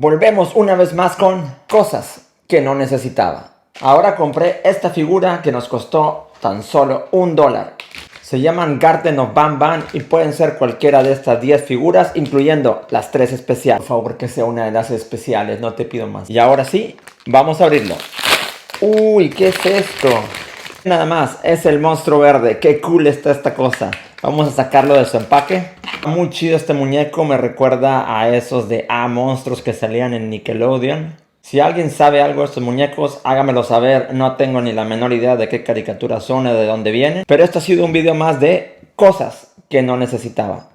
Volvemos una vez más con cosas que no necesitaba. Ahora compré esta figura que nos costó tan solo $1. Se llaman Garden of Banban y pueden ser cualquiera de estas 10 figuras, incluyendo las 3 especiales. Por favor, que sea una de las especiales, no te pido más. Y ahora sí, vamos a abrirlo. Uy, ¿qué es esto? Nada más, es el monstruo verde. Qué cool está esta cosa. Vamos a sacarlo de su empaque. Muy chido este muñeco, me recuerda a esos de monstruos que salían en Nickelodeon. Si alguien sabe algo de estos muñecos, hágamelo saber. No tengo ni la menor idea de qué caricaturas son o de dónde vienen. Pero esto ha sido un video más de cosas que no necesitaba.